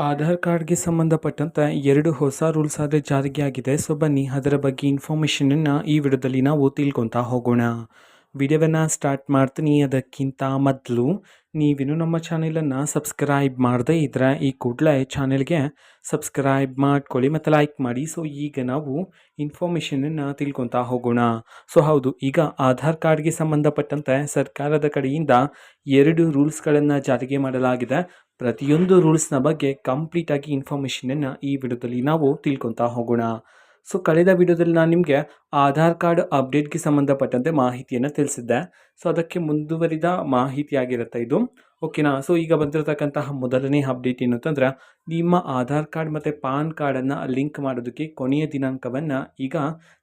ಆಧಾರ್ ಕಾರ್ಡ್ಗೆ ಸಂಬಂಧಪಟ್ಟಂತೆ 2 ಹೊಸ ರೂಲ್ಸ್ ಆದರೆ ಜಾರಿಗೆ ಆಗಿದೆ. ಸೊ ಬನ್ನಿ ಅದರ ಬಗ್ಗೆ ಇನ್ಫಾರ್ಮೇಷನನ್ನು ಈ ವಿಡಿಯೋದಲ್ಲಿ ನಾವು ತಿಳ್ಕೊತಾ ಹೋಗೋಣ. ವಿಡಿಯೋವನ್ನು ಸ್ಟಾರ್ಟ್ ಮಾಡ್ತೀನಿ. ಅದಕ್ಕಿಂತ ಮೊದಲು ನೀವಿನ್ನೂ ನಮ್ಮ ಚಾನೆಲನ್ನು ಸಬ್ಸ್ಕ್ರೈಬ್ ಮಾಡದೇ ಇದ್ದರೆ ಈ ಕೂಡಲೇ ಚಾನೆಲ್ಗೆ ಸಬ್ಸ್ಕ್ರೈಬ್ ಮಾಡ್ಕೊಳ್ಳಿ ಮತ್ತು ಲೈಕ್ ಮಾಡಿ. ಸೊ ಈಗ ನಾವು ಇನ್ಫಾರ್ಮೇಷನನ್ನು ತಿಳ್ಕೊತಾ ಹೋಗೋಣ. ಸೊ ಹೌದು, ಈಗ ಆಧಾರ್ ಕಾರ್ಡ್ಗೆ ಸಂಬಂಧಪಟ್ಟಂತೆ ಸರ್ಕಾರದ ಕಡೆಯಿಂದ 2 ರೂಲ್ಸ್ಗಳನ್ನು ಜಾರಿಗೆ ಮಾಡಲಾಗಿದೆ. ಪ್ರತಿಯೊಂದು ರೂಲ್ಸ್ನ ಬಗ್ಗೆ ಕಂಪ್ಲೀಟಾಗಿ ಇನ್ಫಾರ್ಮೇಷನನ್ನು ಈ ವಿಡಿಯೋದಲ್ಲಿ ನಾವು ತಿಳ್ಕೊತಾ ಹೋಗೋಣ. ಸೊ ಕಳೆದ ವಿಡಿಯೋದಲ್ಲಿ ನಾನು ನಿಮಗೆ ಆಧಾರ್ ಕಾರ್ಡ್ ಅಪ್ಡೇಟ್ಗೆ ಸಂಬಂಧಪಟ್ಟಂತೆ ಮಾಹಿತಿಯನ್ನು ತಿಳಿಸಿದ್ದೆ. ಸೊ ಅದಕ್ಕೆ ಮುಂದುವರಿದ ಮಾಹಿತಿಯಾಗಿರುತ್ತೆ ಇದು, ಓಕೆನಾ. ಸೊ ಈಗ ಬಂದಿರತಕ್ಕಂತಹ ಮೊದಲನೇ ಅಪ್ಡೇಟ್ ಏನು ಅಂತಂದರೆ, ನಿಮ್ಮ ಆಧಾರ್ ಕಾರ್ಡ್ ಮತ್ತು ಪಾನ್ ಕಾರ್ಡನ್ನು ಲಿಂಕ್ ಮಾಡೋದಕ್ಕೆ ಕೊನೆಯ ದಿನಾಂಕವನ್ನು ಈಗ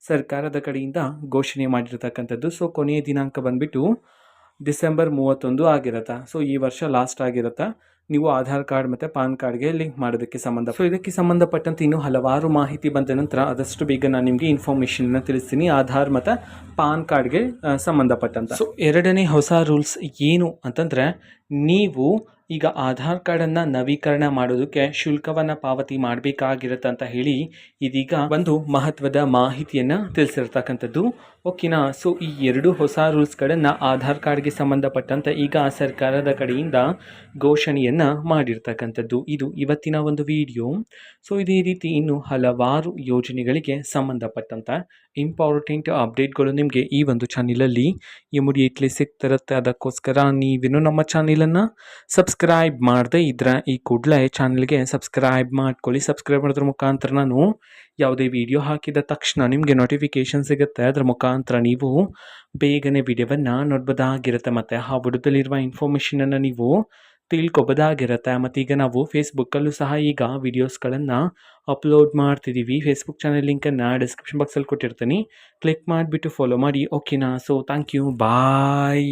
ಸರ್ಕಾರದ ಕಡೆಯಿಂದ ಘೋಷಣೆ ಮಾಡಿರ್ತಕ್ಕಂಥದ್ದು. ಸೊ ಕೊನೆಯ ದಿನಾಂಕ ಬಂದುಬಿಟ್ಟು ಡಿಸೆಂಬರ್ 31 ಆಗಿರುತ್ತೆ. ಸೊ ಈ ವರ್ಷ ಲಾಸ್ಟ್ ಆಗಿರುತ್ತೆ ನೀವು ಆಧಾರ್ ಕಾರ್ಡ್ ಮತ್ತು ಪಾನ್ ಕಾರ್ಡ್ಗೆ ಲಿಂಕ್ ಮಾಡೋದಕ್ಕೆ ಸೊ ಇದಕ್ಕೆ ಸಂಬಂಧಪಟ್ಟಂತೆ ಇನ್ನೂ ಹಲವಾರು ಮಾಹಿತಿ ಬಂದ ನಂತರ ಆದಷ್ಟು ಬೇಗ ನಾನು ನಿಮಗೆ ಇನ್ಫಾರ್ಮೇಷನ್ನ ತಿಳಿಸ್ತೀನಿ ಆಧಾರ್ ಮತ್ತು ಪಾನ್ ಕಾರ್ಡ್ಗೆ ಸಂಬಂಧಪಟ್ಟಂತೆ. ಸೊ ಎರಡನೇ ಹೊಸ ರೂಲ್ಸ್ ಏನು ಅಂತಂದರೆ, ನೀವು ಈಗ ಆಧಾರ್ ಕಾರ್ಡನ್ನು ನವೀಕರಣ ಮಾಡೋದಕ್ಕೆ ಶುಲ್ಕವನ್ನು ಪಾವತಿ ಮಾಡಬೇಕಾಗಿರುತ್ತೆ ಅಂತ ಹೇಳಿ ಇದೀಗ ಒಂದು ಮಹತ್ವದ ಮಾಹಿತಿಯನ್ನು ತಿಳಿಸಿರ್ತಕ್ಕಂಥದ್ದು, ಓಕೆನಾ. ಸೊ ಈ 2 ಹೊಸ ರೂಲ್ಸ್ಗಳನ್ನು ಆಧಾರ್ ಕಾರ್ಡ್ಗೆ ಸಂಬಂಧಪಟ್ಟಂತೆ ಈಗ ಸರ್ಕಾರದ ಕಡೆಯಿಂದ ಘೋಷಣೆಯನ್ನು ಮಾಡಿರ್ತಕ್ಕಂಥದ್ದು. ಇದು ಇವತ್ತಿನ ಒಂದು ವಿಡಿಯೋ. ಸೊ ಇದೇ ರೀತಿ ಇನ್ನು ಹಲವಾರು ಯೋಜನೆಗಳಿಗೆ ಸಂಬಂಧಪಟ್ಟಂತೆ ಇಂಪಾರ್ಟೆಂಟ್ ಅಪ್ಡೇಟ್ಗಳು ನಿಮಗೆ ಈ ಒಂದು ಚಾನಲಲ್ಲಿ ಇಮಿಡಿಯೇಟ್ಲಿ ಸಿಗ್ತಿರುತ್ತೆ. ಅದಕ್ಕೋಸ್ಕರ ನೀವಿನ್ನೂ ನಮ್ಮ ಚಾನಲನ್ನು ಸಬ್ಸ್ಕ್ರೈಬ್ ಮಾಡದೇ ಇದ್ದರೆ ಈ ಕೂಡಲೇ ಚಾನಲ್ಗೆ ಸಬ್ಸ್ಕ್ರೈಬ್ ಮಾಡ್ಕೊಳ್ಳಿ. ಸಬ್ಸ್ಕ್ರೈಬ್ ಮಾಡೋದ್ರ ಮುಖಾಂತರ ನಾನು ಯಾವುದೇ ವಿಡಿಯೋ ಹಾಕಿದ ತಕ್ಷಣ ನಿಮಗೆ ನೋಟಿಫಿಕೇಷನ್ ಸಿಗುತ್ತೆ. ಅದರ ಮುಖಾಂತರ ನೀವು ಬೇಗನೆ ವಿಡಿಯೋವನ್ನು ನೋಡ್ಬೋದಾಗಿರುತ್ತೆ ಮತ್ತು ಆ ವಿಡಿಯೋದಲ್ಲಿರುವ ಇನ್ಫಾರ್ಮೇಷನನ್ನು ನೀವು ತಿಳ್ಕೊಬೋದಾಗಿರುತ್ತೆ. ಮತ್ತು ಈಗ ನಾವು ಫೇಸ್ಬುಕ್ಕಲ್ಲೂ ಸಹ ಈಗ ವಿಡಿಯೋಸ್ಗಳನ್ನು ಅಪ್ಲೋಡ್ ಮಾಡ್ತಿದ್ದೀವಿ. ಫೇಸ್ಬುಕ್ ಚಾನಲ್ ಲಿಂಕನ್ನು ಡಿಸ್ಕ್ರಿಪ್ಷನ್ ಬಾಕ್ಸಲ್ಲಿ ಕೊಟ್ಟಿರ್ತೀನಿ, ಕ್ಲಿಕ್ ಮಾಡಿಬಿಟ್ಟು ಫಾಲೋ ಮಾಡಿ, ಓಕೆನಾ. So thank you, bye.